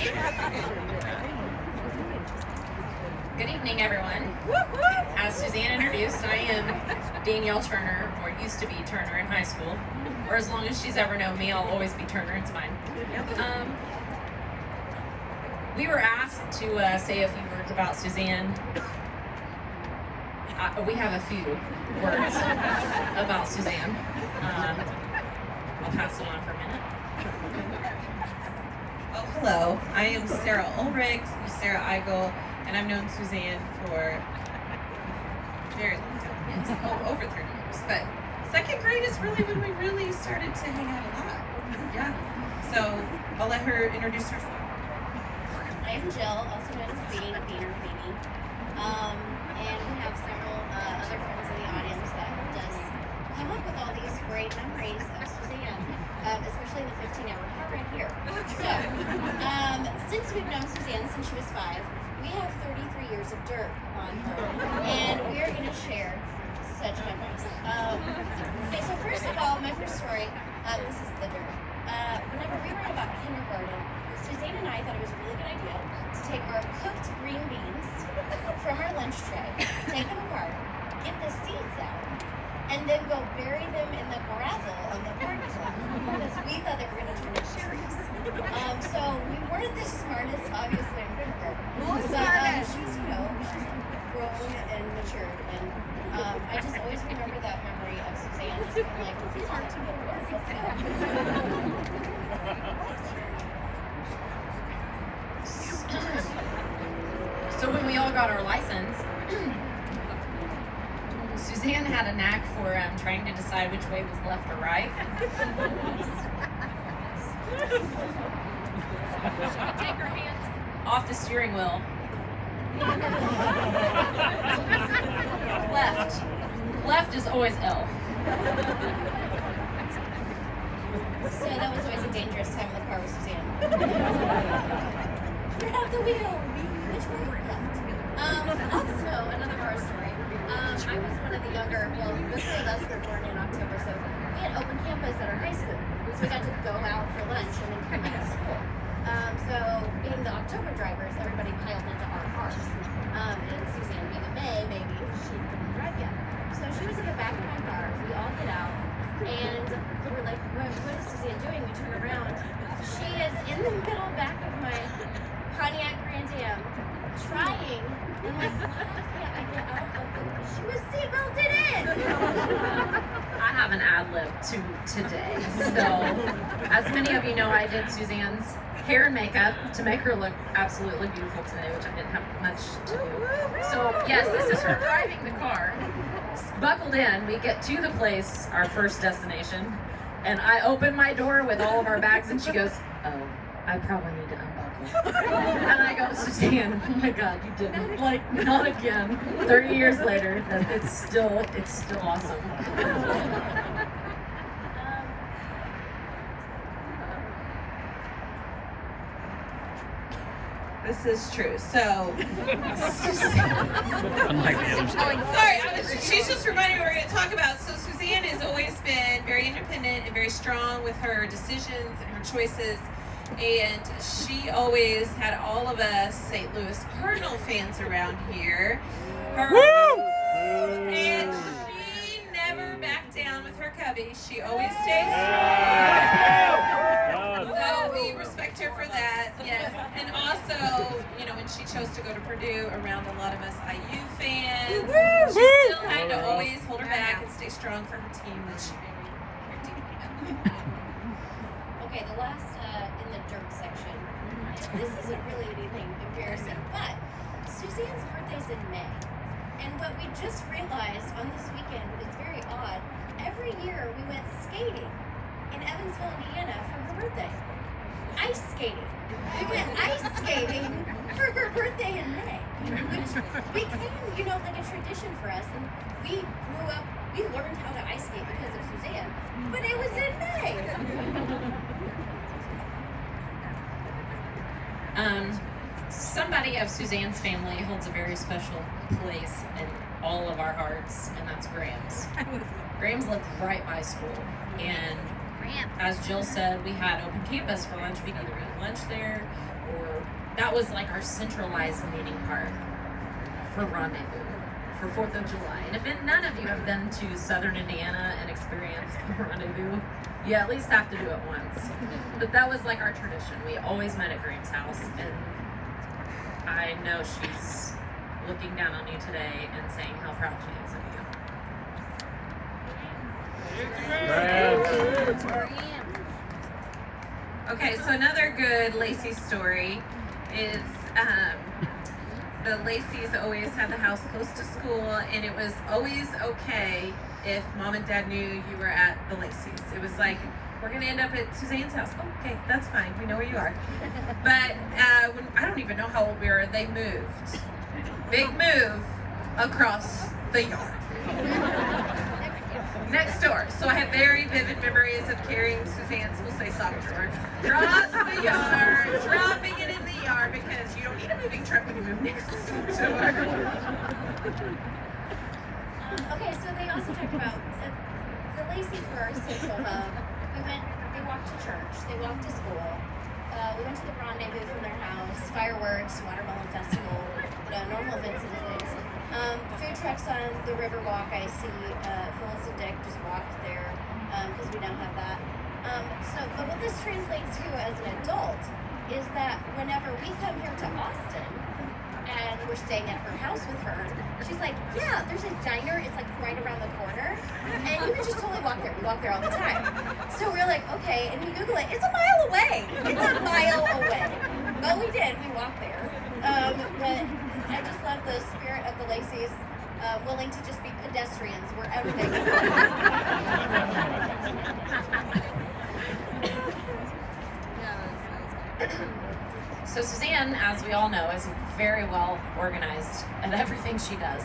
Good evening, everyone. As Suzanne introduced, I am Danielle Turner, or used to be Turner in high school, or as long as she's ever known me, I'll always be Turner. It's fine. We were asked to say a few words about Suzanne. We have a few words about Suzanne. I'll pass it on for a minute. Oh, hello. I am Sarah Ulrich, Sarah Eigel, and I've known Suzanne for a very long time. Yes, over 30 years. But second grade is really when we really started to hang out a lot. Yeah. So I'll let her introduce herself. I'm Jill, also known as Bean or Baby. And we have several other friends in the audience that helped us come up with all these great memories of Suzanne, especially the 15-hour car ride here. So, since we've known Suzanne since she was 5, we have 33 years of dirt on her, and we are going to share such memories. Okay, so first of all, my first story, this is the dirt. Whenever we were in about kindergarten, Suzanne and I thought it was a really good idea to take our cooked green beans from our lunch tray, take them apart, get the seeds out, and then go bury them in the gravel on the parking lot because we thought they were going to turn into trees. So we weren't the smartest, obviously, in kindergarten. But she's grown and matured, and I just always remember that memory of Suzanne just being like, this is hard to get to work. Let's go. So when we all got our license, Suzanne had a knack for trying to decide which way was left or right. Take her hands off the steering wheel. Left. Left is always L. So that was always a dangerous time in the car with Suzanne. Grab the wheel. Which way? Left. Also, another car story. I was one of the younger, well, most of us were born in October, so we had open campus at our high school. So we got to go out for lunch and then come back to school. So being the October drivers, everybody piled into our cars. And Suzanne being a May, maybe she couldn't drive yet. So she was in the back of my car. We all get out. And we're like, what is Suzanne doing? We turn around. She is in the middle back of my Pontiac Grand Am, trying. I'm like, why can't I get out of the... She was seatbelted in! I have an ad lib today. So, as many of you know, I did Suzanne's hair and makeup to make her look absolutely beautiful today, which I didn't have much to do. So, yes, this is her driving the car. Buckled in, we get to the place, our first destination, and I open my door with all of our bags, and she goes, "Oh, I probably need to unbuckle." And I go, "Suzanne, oh my God, you didn't. Like, not again." 30 years later, it's still awesome. This is true. So, Unlike the other stuff. sorry, she's just reminding me what we're going to talk about. So Suzanne has always been very independent and very strong with her decisions and her choices. And she always had all of us St. Louis Cardinal fans around here. And she never backed down with her cubby. She always stays strong. So we respect her for that, yes. And also, when she chose to go to Purdue around a lot of us IU fans, she still had to always hold her back and stay strong for her team that she Okay, the last in the dirt section. This isn't really anything embarrassing, but Suzanne's birthday's in May. And what we just realized on this weekend, it's very odd, every year we went skating in Evansville, Indiana for her birthday. Ice skating. We went ice skating for her birthday in May, which became, like a tradition for us. And we grew up, we learned how to ice skate because of Suzanne, but it was in May. Somebody of Suzanne's family holds a very special place in all of our hearts, and that's Graham's. Graham's lived right by school, and as Jill said, we had open campus for lunch. We'd either eat lunch there, or that was like our centralized meeting part for Rendezvous for 4th of July. And if none of you have been to Southern Indiana and experienced Rendezvous, you at least have to do it once. But that was like our tradition. We always met at Graham's house, and I know she's looking down on you today and saying how proud she is of you. Okay, so another good Lacey story is the Lacey's always had the house close to school, and it was always okay if mom and dad knew you were at the Lacey's. It was like, we're gonna end up at Suzanne's house. Oh, okay, that's fine. We know where you are. But when I don't even know how old we were, they moved. Big move across the yard. Next door. So I have very vivid memories of carrying Suzanne's, we'll say sock drawer, across the yard, dropping it in the yard because you don't need a moving truck when you move next door. Okay, so they also talked about the Lacey's were our social hub. They walked to church, they walked to school. We went to the Rendezvous from their house, fireworks, watermelon festival, the normal events and things. Food trucks on the river walk. I see Phyllis and Dick just walked there because we now have that. But what this translates to as an adult is that whenever we come here to Austin and we're staying at her house with her, she's like, yeah, there's a diner. It's like right around the corner. And you can just totally walk there. We walk there all the time. So we're like, okay. And we Google it. It's a mile away. It's a mile away. But we did. We walked there. But I just love the spirit of the Lacey's, willing to just be pedestrians wherever they go. So Suzanne, as we all know, is very well organized at everything she does.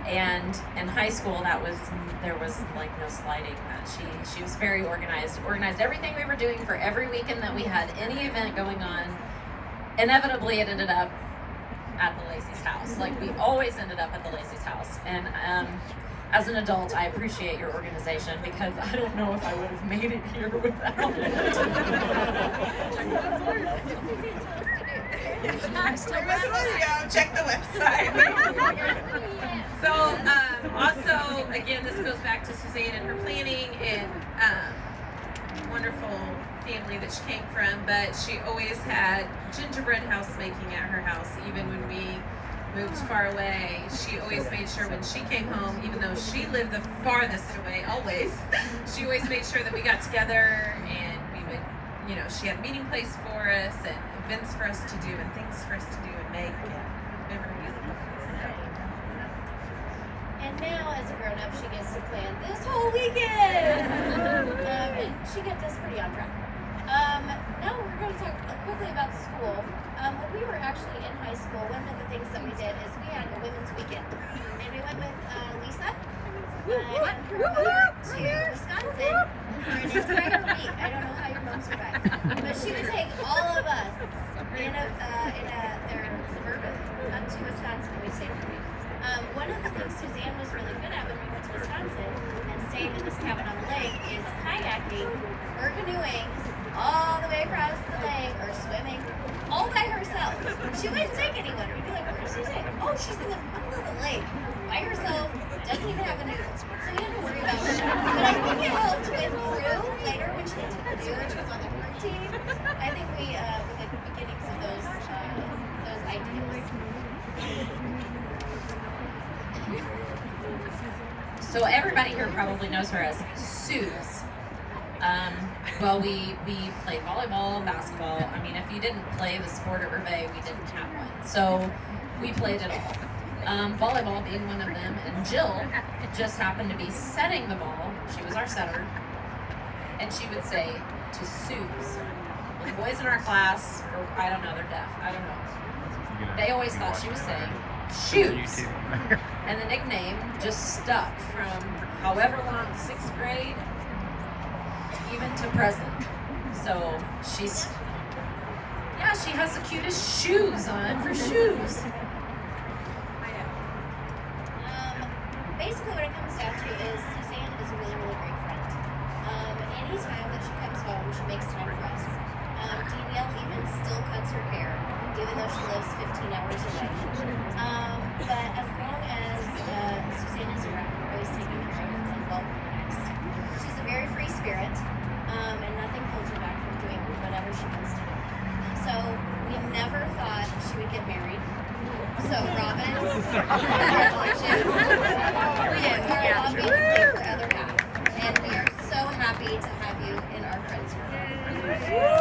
And in high school, there was like no sliding that. She was very organized everything we were doing for every weekend that we had any event going on. Inevitably, it ended up at the Lacey's house. Like, we always ended up at the Lacey's house. And as an adult, I appreciate your organization because I don't know if I would have made it here without it. Check the website. So, also, again, this goes back to Suzanne and her planning and wonderful family that she came from, but she always had gingerbread house making at her house. Even when we moved far away, she always made sure when she came home, even though she lived the farthest away always, she always made sure that we got together and we would, she had a meeting place for us and events for us to do and things for us to do and make and memories. And now, as a grown-up, she gets to plan this whole weekend. And she gets us pretty on track. Now we're going to talk quickly about school. When we were actually in high school, one of the things that we did is we had a women's weekend. And we went with Lisa and her mom to Wisconsin for an entire week. I don't know how your mom survived. But she would take all of us in their Suburban up to Wisconsin and we stayed for a week. One of the things Suzanne was really good at when we went to Wisconsin and stayed in this cabin on the lake is kayaking or canoeing all the way across the lake or swimming all by herself. She wouldn't take anyone. We'd be like, where's Suzanne? Oh, she's in the middle of the lake by herself, doesn't even have a noodle. So we didn't worry about that. But I think it helped with Prue later when she took the do and she was on the crew team. I think we were the beginnings of those ideas. So everybody here probably knows her as Suze. Well, we played volleyball, basketball. I mean, if you didn't play the sport at Rebay, we didn't have one. So we played it all. Volleyball being one of them, and Jill just happened to be setting the ball. She was our setter, and she would say to Suze. The boys in our class, or I don't know, they're deaf. I don't know. They always thought she was saying shoes. And the nickname just stuck from however long, 6th grade, even to present. So she has the cutest shoes on for shoes. Basically what it comes down to is Suzanne is a really, really great friend. Anytime that even though she lives 15 hours away. But as long as Suzanne is around, we're always taking her and well organized. She's a very free spirit, and nothing holds her back from doing whatever she wants to do. So we never thought she would get married. So Robin, congratulations. And we're obviously her other half. And we are so happy to have you in our friends group.